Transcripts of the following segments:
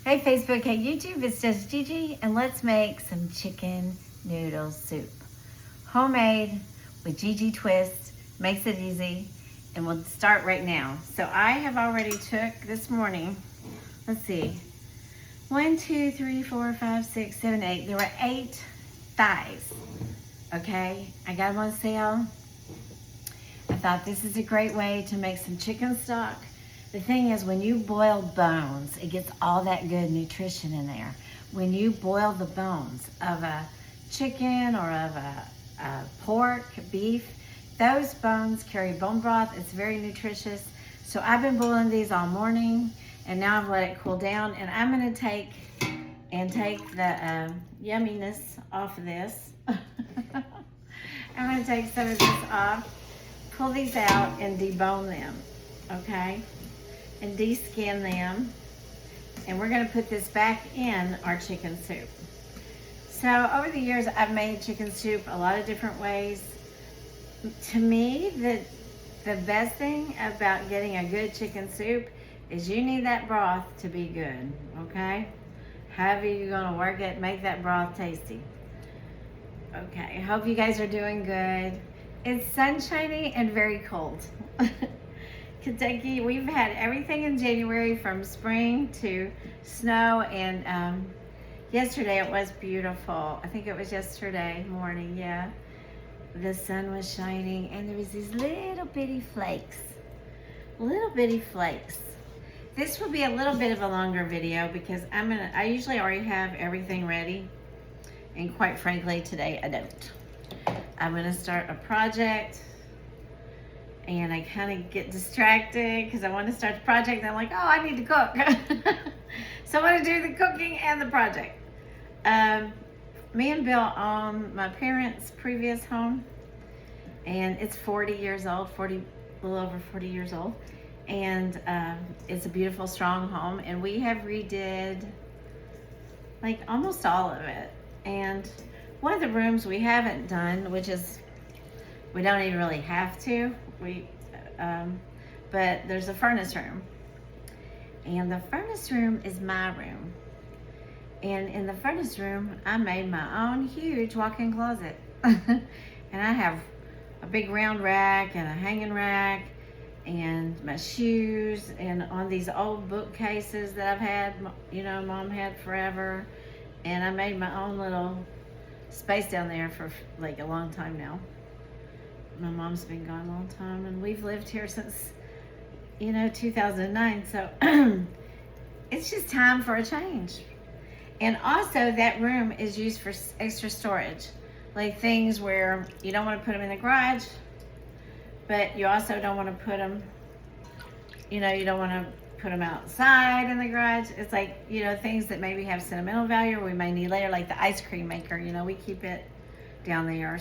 Hey Facebook, hey YouTube, it's just Gigi, and let's make some chicken noodle soup. Homemade with Gigi twist, makes it easy, and we'll start right now. So I have already took this morning, let's see, 1, 2, 3, 4, 5, 6, 7, 8. There were 8 thighs, okay? I got them on sale. I thought this is a great way to make some chicken stock. The thing is, when you boil bones, it gets all that good nutrition in there. When you boil the bones of a chicken or of a pork, beef, those bones carry bone broth. It's very nutritious. So I've been boiling these all morning, and now I've let it cool down, and I'm gonna take the yumminess off of this. I'm gonna take some of this off, pull these out, and debone them, okay? And de-skin them, and we're gonna put this back in our chicken soup. So over the years, I've made chicken soup a lot of different ways. To me, the best thing about getting a good chicken soup is you need that broth to be good, okay? However you're gonna work it, make that broth tasty. Okay, I hope you guys are doing good. It's sunshiny and very cold. Kentucky, we've had everything in January from spring to snow, and yesterday it was beautiful. I think it was yesterday morning, yeah. The sun was shining and there was these little bitty flakes. Little bitty flakes. This will be a little bit of a longer video because I usually already have everything ready, and quite frankly today I don't. I'm gonna start a project, and I kind of get distracted because I want to start the project, and I'm like, oh, I need to cook. So I want to do the cooking and the project. Me and Bill own my parents' previous home, and it's 40 years old, a little over 40 years old. And it's a beautiful, strong home, and we have redid like almost all of it. And one of the rooms we haven't done, which is, we don't even really have to, but there's a furnace room, and the furnace room is my room, and in the furnace room I made my own huge walk-in closet. And I have a big round rack and a hanging rack and my shoes, and on these old bookcases that I've had, you know, Mom had forever, and I made my own little space down there for like a long time now. My mom's been gone a long time, and we've lived here since, 2009. So it's just time for a change. And also that room is used for extra storage, like things where you don't want to put them in the garage, but you also don't want to put them, you don't want to put them outside in the garage. It's like, things that maybe have sentimental value or we may need later, like the ice cream maker, we keep it down there,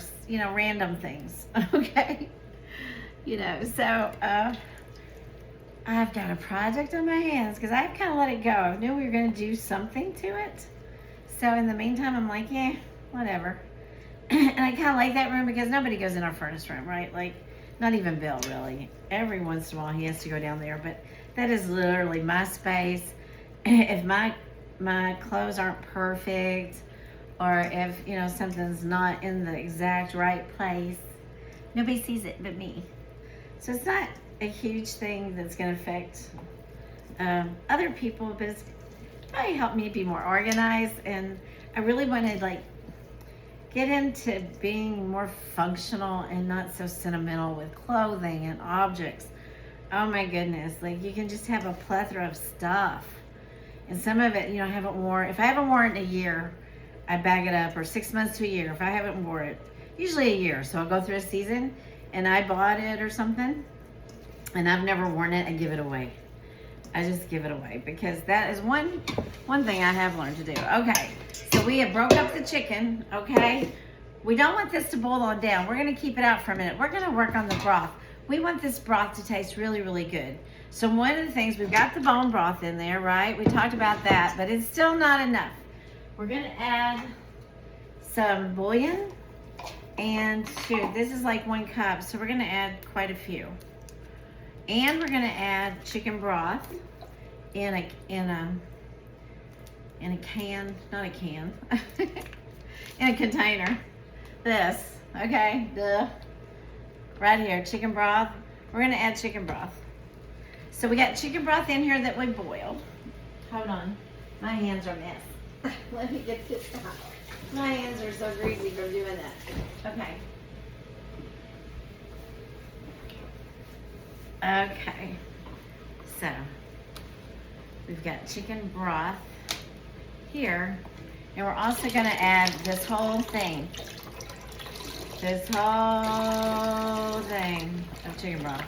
random things, okay? So I've got a project on my hands because I've kind of let it go. I knew we were going to do something to it. So in the meantime, I'm like, yeah, whatever. And I kind of like that room because nobody goes in our furnace room, right? Like, not even Bill, really. Every once in a while, he has to go down there, but that is literally my space. If my clothes aren't perfect, or if, something's not in the exact right place, nobody sees it but me. So it's not a huge thing that's going to affect other people, but it's probably helped me be more organized. And I really want to get into being more functional and not so sentimental with clothing and objects. Oh my goodness, you can just have a plethora of stuff, and some of it, I haven't worn. If I haven't worn it in a year, I bag it up, or 6 months to a year if I haven't worn it. Usually a year, so I'll go through a season and I bought it or something and I've never worn it, I give it away. I just give it away because that is one thing I have learned to do. Okay, so we have broke up the chicken, okay? We don't want this to boil on down. We're gonna keep it out for a minute. We're gonna work on the broth. We want this broth to taste really, really good. So one of the things, we've got the bone broth in there, right? We talked about that, but it's still not enough. We're gonna add some bouillon, and shoot, this is like 1 cup, so we're gonna add quite a few. And we're gonna add chicken broth in a in a can, not a can, in a container. This, okay, right here, chicken broth. We're gonna add chicken broth. So we got chicken broth in here that we boiled. Hold on, my hands are a mess. Let me get this out. My hands are so greasy from doing that. Okay, so we've got chicken broth here, and we're also gonna add this whole thing of chicken broth,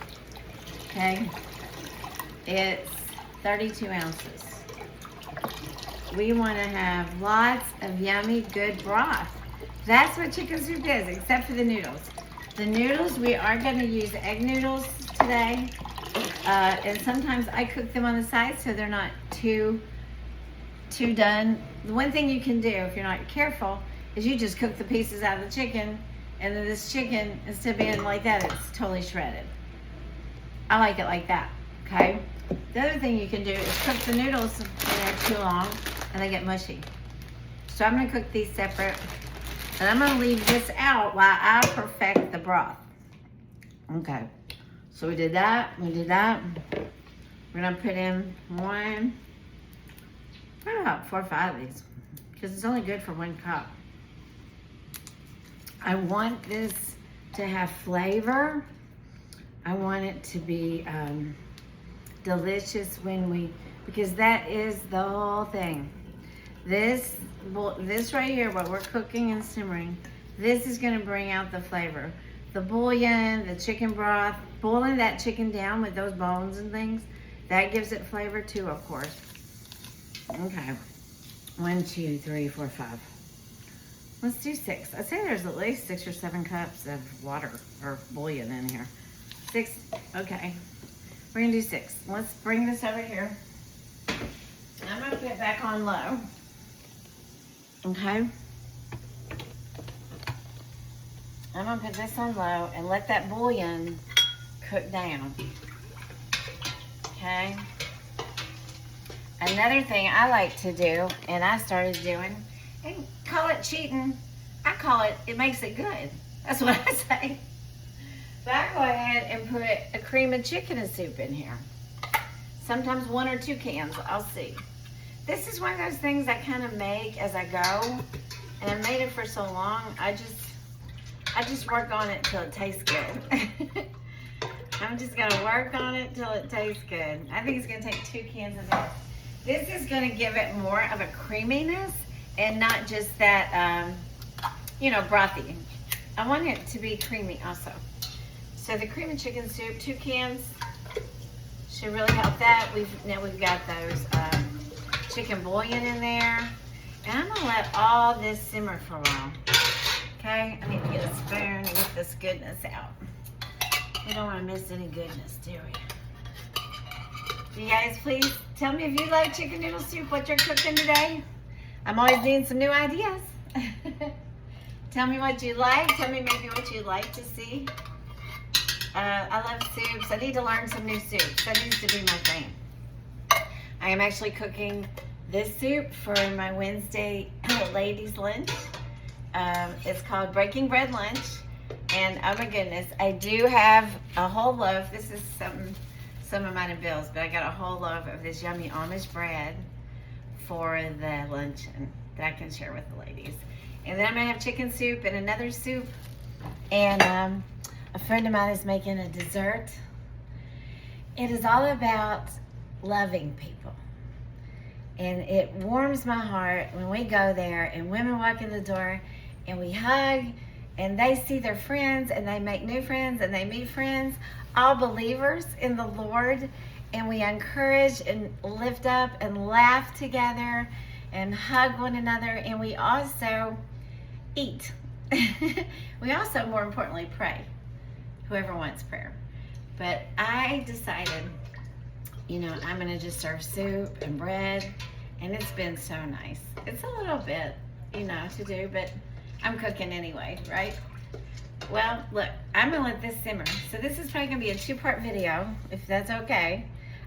okay? It's 32 ounces. We wanna have lots of yummy, good broth. That's what chicken soup is, except for the noodles. The noodles, we are gonna use egg noodles today. And sometimes I cook them on the side so they're not too done. The one thing you can do if you're not careful is you just cook the pieces out of the chicken, and then this chicken, instead of being like that, it's totally shredded. I like it like that, okay? The other thing you can do is cook the noodles when they're too long and they get mushy. So I'm gonna cook these separate, and I'm gonna leave this out while I perfect the broth. Okay, so we did that. We're gonna put in probably about 4 or 5 of these, because it's only good for 1 cup. I want this to have flavor. I want it to be delicious because that is the whole thing. This right here, what we're cooking and simmering, this is gonna bring out the flavor. The bouillon, the chicken broth, boiling that chicken down with those bones and things, that gives it flavor too, of course. Okay, 1, 2, 3, 4, 5. Let's do 6. I'd say there's at least 6 or 7 cups of water or bouillon in here. 6, okay. We're gonna do 6. Let's bring this over here. I'm gonna put it back on low. Okay. I'm gonna put this on low and let that bouillon cook down. Okay. Another thing I like to do, and I started doing, and call it cheating, I call it, it makes it good. That's what I say. But I go ahead and put a cream of chicken soup in here. Sometimes 1 or 2 cans, I'll see. This is one of those things I kind of make as I go, and I made it for so long, I just work on it till it tastes good. I'm just gonna work on it till it tastes good. I think it's gonna take 2 cans of this. This is gonna give it more of a creaminess and not just that, brothy. I want it to be creamy also. So the cream and chicken soup, 2 cans, should really help that. Now we've got those chicken bouillon in there. And I'm gonna let all this simmer for a while. Okay, I need to get a spoon and get this goodness out. We don't want to miss any goodness, do we? You guys, please tell me if you like chicken noodle soup, what you're cooking today. I'm always needing some new ideas. Tell me what you like. Tell me maybe what you'd like to see. I love soups. I need to learn some new soups. That needs to be my thing. I am actually cooking this soup for my Wednesday ladies lunch. It's called Breaking Bread Lunch. And oh my goodness, I do have a whole loaf. This is some of mine and Bill's, but I got a whole loaf of this yummy Amish bread for the luncheon that I can share with the ladies. And then I'm gonna have chicken soup and another soup. And a friend of mine is making a dessert. It is all about loving people. And it warms my heart when we go there and women walk in the door and we hug and they see their friends and they make new friends and they meet friends, all believers in the Lord, and we encourage and lift up and laugh together and hug one another, and we also eat. We also, more importantly, pray, whoever wants prayer. But I decided, I'm gonna just serve soup and bread, and it's been so nice. It's a little bit, to do, but I'm cooking anyway, right? Well, look, I'm gonna let this simmer. So this is probably gonna be a 2-part video, if that's okay.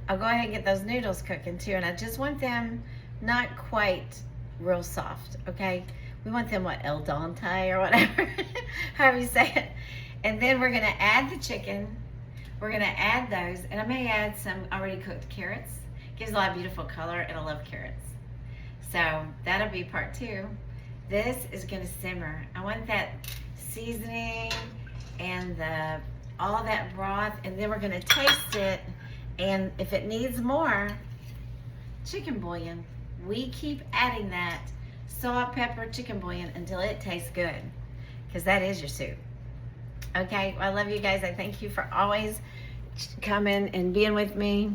I'll go ahead and get those noodles cooking too, and I just want them not quite real soft, okay? We want them, what, el dente or whatever, however you say it. And then we're gonna add the chicken. We're gonna add those, and I may add some already cooked carrots. Gives a lot of beautiful color, and I love carrots. So that'll be part 2. This is gonna simmer. I want that seasoning and all that broth, and then we're gonna taste it, and if it needs more chicken bouillon, we keep adding that salt, pepper, chicken bouillon until it tastes good, because that is your soup. Okay, well, I love you guys. I thank you for always coming and being with me.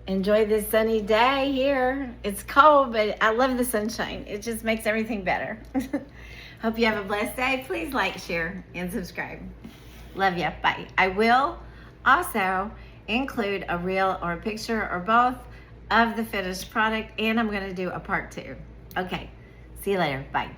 Enjoy this sunny day here. It's cold, but I love the sunshine. It just makes everything better. Hope you have a blessed day. Please like, share, and subscribe. Love ya. Bye. I will also include a reel or a picture or both of the finished product, and I'm going to do a part 2. Okay. See you later. Bye.